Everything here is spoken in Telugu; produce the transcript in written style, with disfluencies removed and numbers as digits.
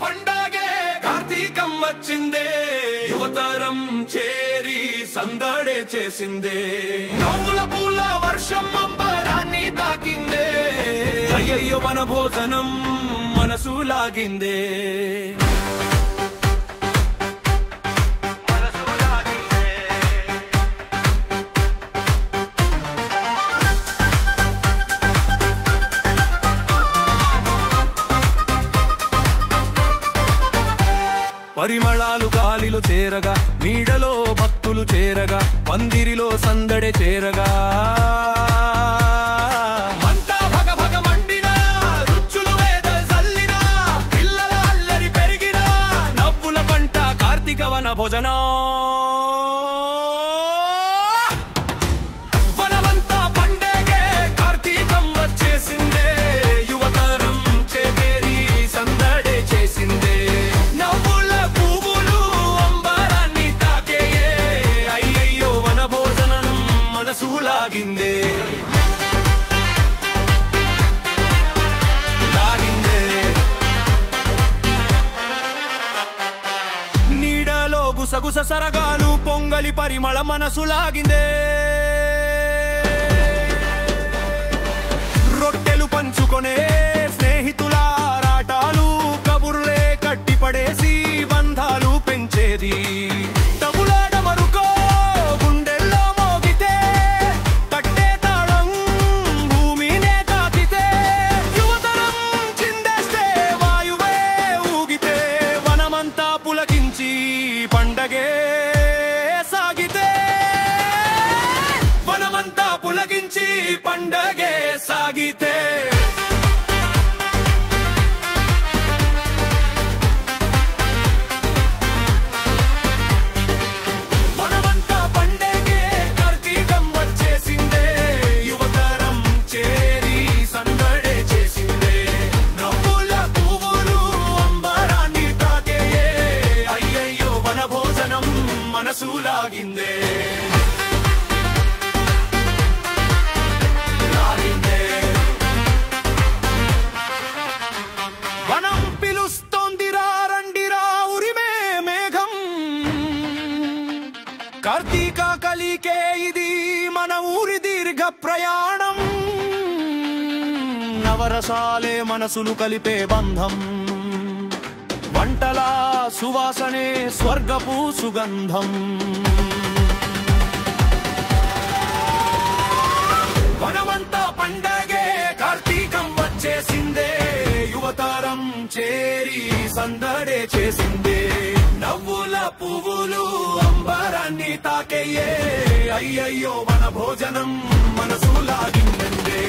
పండగే కార్తీకం వచ్చిందే యువతరం చేరి సందడే చేసిందే నవ్వుల పూల వర్షం అంబరాన్ని తాకిందే అయ్యయ్యో మన భోజనం మనసు లాగిందే పరిమళాలు గాలిలో చేరగా నీడలో భక్తులు చేరగా పందిరిలో సందడే చేరగా మంటా భగ భగ మండినా రుచులు వేద జల్లినా పిల్లల అల్లరి పెరిగినా నవ్వుల పంట కార్తీక వన భోజనం వనమంతా పండగే కార్తీకం వచ్చేసిందే యువతరం చేరి సందడే చేసిందే లాగిందే నీడలో గుసగుస సరగాలు పొంగలి పరిమళ మనసు లాగిందే రొట్టెలు పంచుకొనే స్నేహితుల ఆరాటాలు కబుర్లే కట్టిపడేసి బంధాలు పెంచేది పండగే సాగితే వనమంతా పులకించి పండగే సాగితే వనమంతా పండగే కార్తీకం వచ్చేసిందే యువతరం చేరి సందడే చేసిందే నవ్వుల పువ్వులు అంబరాన్ని తాకే అయ్యయ్యో వన భోజనం మనసు లాగిందే వనం పిలుస్తోందిరా రండిరా ఉరిమే మేఘం కార్తీక కలికే ఇది మన ఊరి దీర్ఘ ప్రయాణం నవరసాలే మనసులు కలిపే బంధం వంటల సువాసనే స్వర్గపు సుగంధం వనమంతా పండగే కార్తీకం వచ్చేసిందే యువతరం చేరి సందడే చేసిందే నవ్వుల పువ్వులు అంబరాన్ని తాకేయే అయ్యయ్యో మన భోజనం మనసు లాగిందే